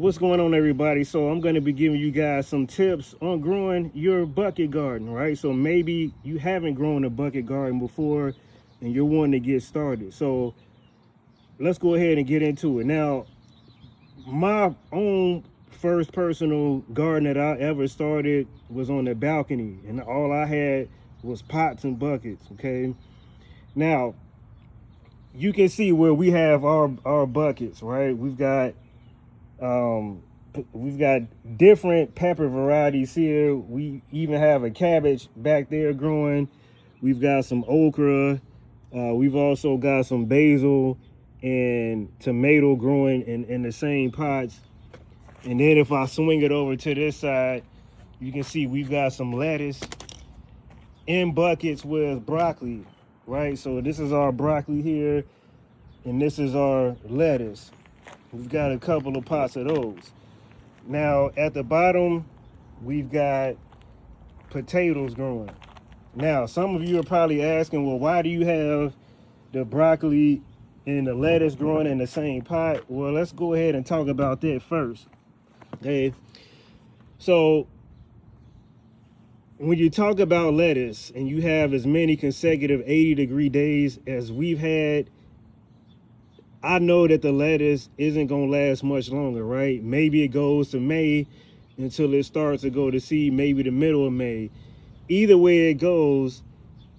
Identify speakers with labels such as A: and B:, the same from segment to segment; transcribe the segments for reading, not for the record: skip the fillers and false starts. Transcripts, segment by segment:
A: What's going on, everybody? So I'm going to be giving you guys some tips on growing your bucket garden, right? So maybe you haven't grown a bucket garden before and you're wanting to get started. So let's go ahead and get into it. Now, my own first personal garden that I ever started was on the balcony, and all I had was pots and buckets, okay? Now, you can see where we have our buckets, right? Um, we've got different pepper varieties here. We even have a cabbage back there growing. We've got some okra. We've also got some basil and tomato growing in the same pots. And then if I swing it over to this side, you can see we've got some lettuce in buckets with broccoli, right? So this is our broccoli here, and this is our lettuce. We've got a couple of pots of those. Now at the bottom, we've got potatoes growing. Now, some of you are probably asking, well, why do you have the broccoli and the lettuce growing in the same pot? Well, let's go ahead and talk about that first. Okay. So when you talk about lettuce and you have as many consecutive 80-degree days as we've had, I know that the lettuce isn't going to last much longer, right? Maybe it goes to May until it starts to go to seed, maybe the middle of May. Either way it goes,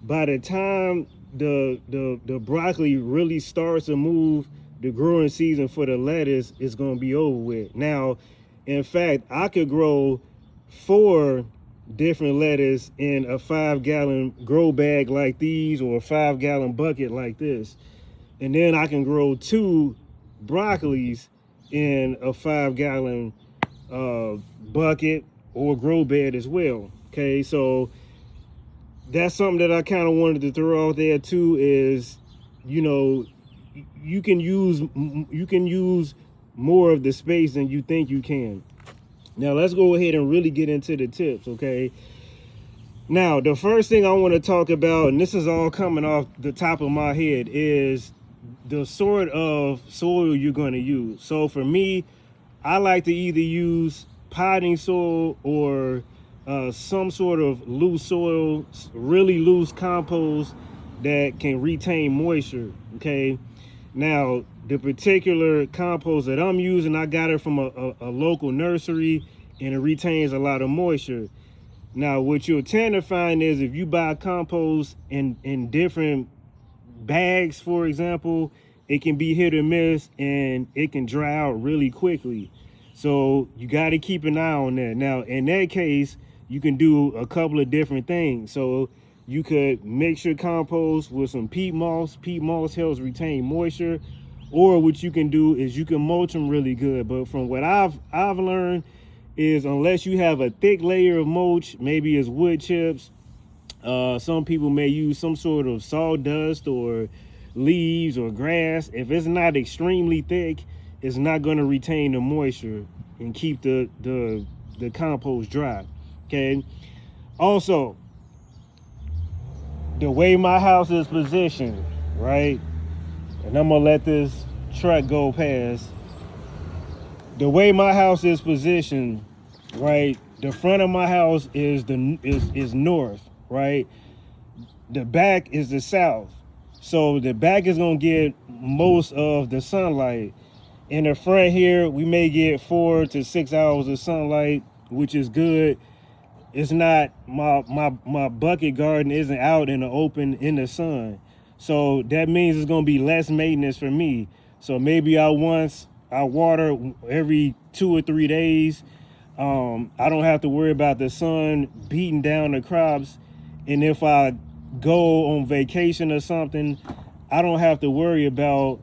A: by the time the broccoli really starts to move, the growing season for the lettuce is going to be over with. Now, in fact, I could grow 4 different lettuce in a 5-gallon grow bag like these, or a 5-gallon bucket like this. And then I can grow 2 broccolis in a 5-gallon bucket or grow bed as well. Okay, so that's something that I kind of wanted to throw out there too, is, you know, you can use more of the space than you think you can. Now let's go ahead and really get into the tips, okay? Now, the first thing I want to talk about, and this is all coming off the top of my head, is the sort of soil you're going to use. So for me, I like to either use potting soil or some sort of loose soil, really loose compost that can retain moisture, okay? Now, the particular compost that I'm using, I got it from a local nursery, and it retains a lot of moisture. Now, what you'll tend to find is if you buy compost in different bags, for example, it can be hit or miss, and it can dry out really quickly. So you got to keep an eye on that. Now, in that case, you can do a couple of different things. So you could mix your compost with some peat moss. Peat moss helps retain moisture. Or what you can do is you can mulch them really good. But from what I've learned is, unless you have a thick layer of mulch, maybe it's wood chips, some people may use some sort of sawdust or leaves or grass. If it's not extremely thick, it's not going to retain the moisture and keep the compost dry. Okay. Also, the way my house is positioned, right? And I'm gonna let this truck go past. The way my house is positioned, right? The front of my house is north, right? The back is the south. So the back is gonna get most of the sunlight. In the front here, we may get 4 to 6 hours of sunlight, which is good. It's not, my bucket garden isn't out in the open in the sun. So that means it's gonna be less maintenance for me. So maybe I water every 2 or 3 days. I don't have to worry about the sun beating down the crops. And if I go on vacation or something, I don't have to worry about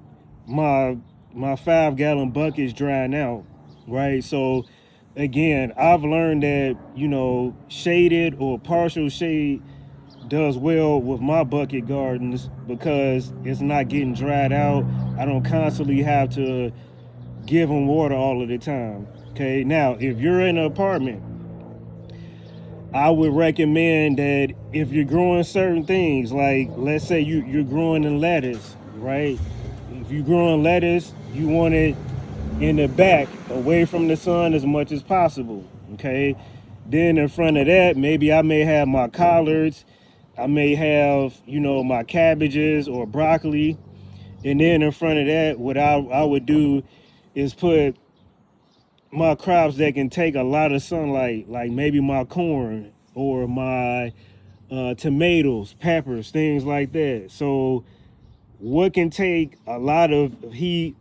A: my 5-gallon buckets drying out, right? So again, I've learned that, you know, shaded or partial shade does well with my bucket gardens because it's not getting dried out. I don't constantly have to give them water all of the time. Okay, now if you're in an apartment, I would recommend that if you're growing certain things, like let's say you're growing in lettuce, right? If you're growing lettuce, you want it in the back, away from the sun as much as possible. Okay. Then in front of that, maybe I may have my collards. I may have, my cabbages or broccoli. And then in front of that, what I would do is put my crops that can take a lot of sunlight, like maybe my corn or my tomatoes, peppers, things like that. So what can take a lot of heat,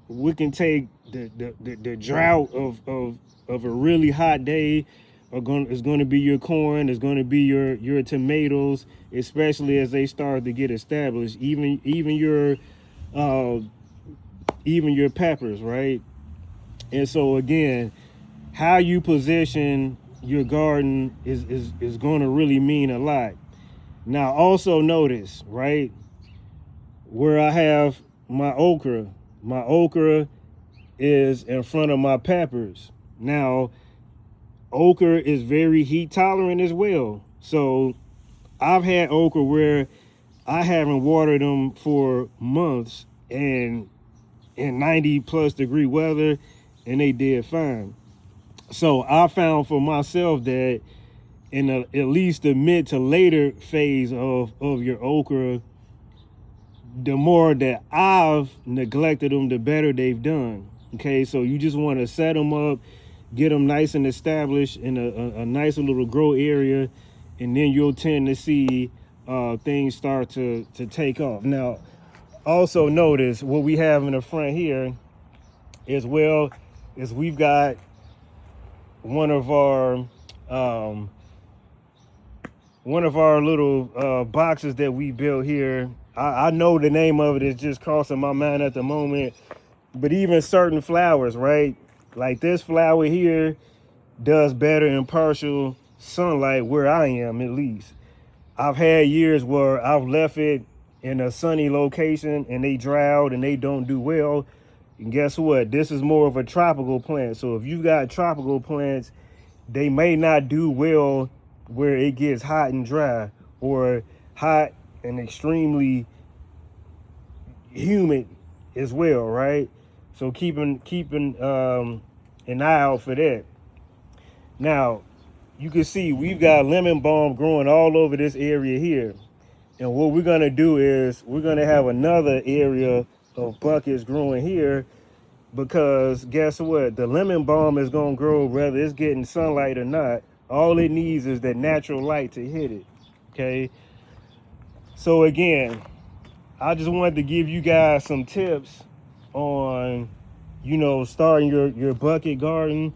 A: what can take the drought of a really hot day is going to be your corn, is going to be your tomatoes, especially as they start to get established, uh, even your peppers, right? And so again, how you position your garden is going to really mean a lot. Now also notice, right, where I have my okra is in front of my peppers. Now, okra is very heat tolerant as well. So I've had okra where I haven't watered them for months and in 90 plus degree weather, and they did fine. So I found for myself that in at least the mid to later phase of your okra, the more that I've neglected them, the better they've done. Okay, so you just want to set them up, get them nice and established in a nice little grow area, and then you'll tend to see things start to take off. Now, also notice what we have in the front here as well is we've got one of our um, one of our little boxes that we built here. I know the name of it is just crossing my mind at the moment, but even certain flowers, right? Like this flower here does better in partial sunlight where I am, at least. I've had years where I've left it in a sunny location and they dry out and they don't do well. And guess what? This is more of a tropical plant. So if you've got tropical plants, they may not do well where it gets hot and dry or hot and extremely humid as well, right? So keeping an eye out for that. Now, you can see we've got lemon balm growing all over this area here. And what we're gonna do is we're gonna have another area of buckets growing here because guess what? The lemon balm is gonna grow whether it's getting sunlight or not. All it needs is that natural light to hit it. Okay. So again, I just wanted to give you guys some tips on, starting your bucket garden.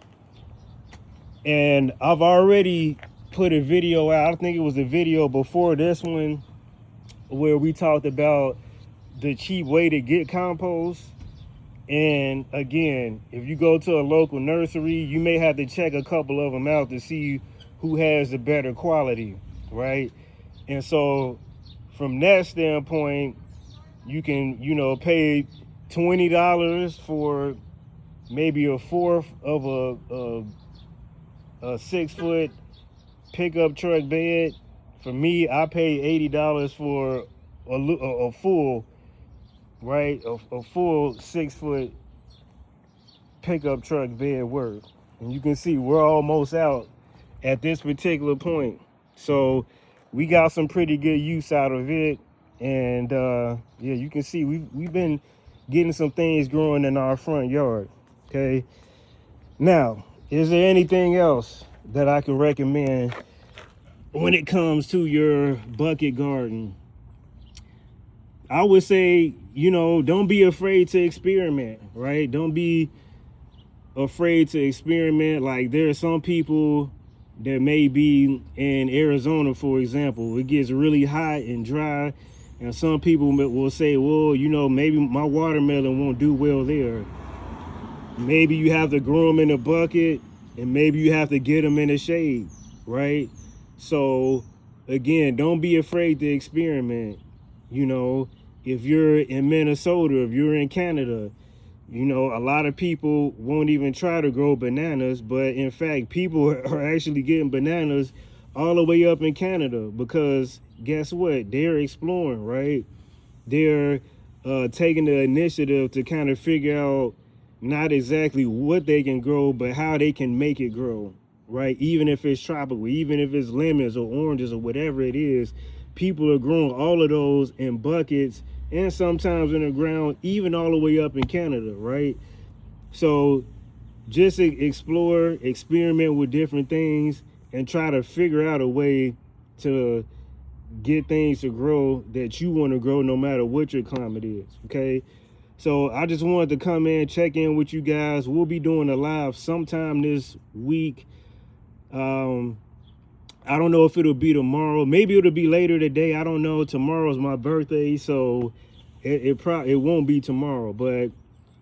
A: And I've already put a video out. I think it was a video before this one where we talked about the cheap way to get compost. And again, if you go to a local nursery, you may have to check a couple of them out to see who has the better quality, right? And so from that standpoint, you can, pay $20 for maybe a fourth of a 6-foot pickup truck bed. For me, I pay $80 for a full, right? A full 6-foot pickup truck bed worth. And you can see we're almost out at this particular point. So we got some pretty good use out of it. And yeah, you can see we've been getting some things growing in our front yard. Okay. Now, is there anything else that I can recommend when it comes to your bucket garden? I would say, don't be afraid to experiment, right? Don't be afraid to experiment. Like there are some people that may be in Arizona, for example, it gets really hot and dry. And some people will say, well, maybe my watermelon won't do well there. Maybe you have to grow them in a bucket and maybe you have to get them in the shade, right? So again, don't be afraid to experiment. If you're in Minnesota, if you're in Canada, a lot of people won't even try to grow bananas, but in fact, people are actually getting bananas all the way up in Canada because guess what? They're exploring, right? They're taking the initiative to kind of figure out not exactly what they can grow, but how they can make it grow, right? Even if it's tropical, even if it's lemons or oranges or whatever it is, people are growing all of those in buckets and sometimes in the ground, even all the way up in Canada, right? So just explore, experiment with different things, and try to figure out a way to get things to grow that you want to grow no matter what your climate is, okay? So I just wanted to come in, check in with you guys. We'll be doing a live sometime this week. I don't know if it'll be tomorrow. Maybe it'll be later today. I don't know. Tomorrow's my birthday, so it won't be tomorrow. But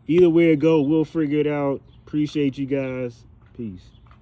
A: either way it go, we'll figure it out. Appreciate you guys. Peace.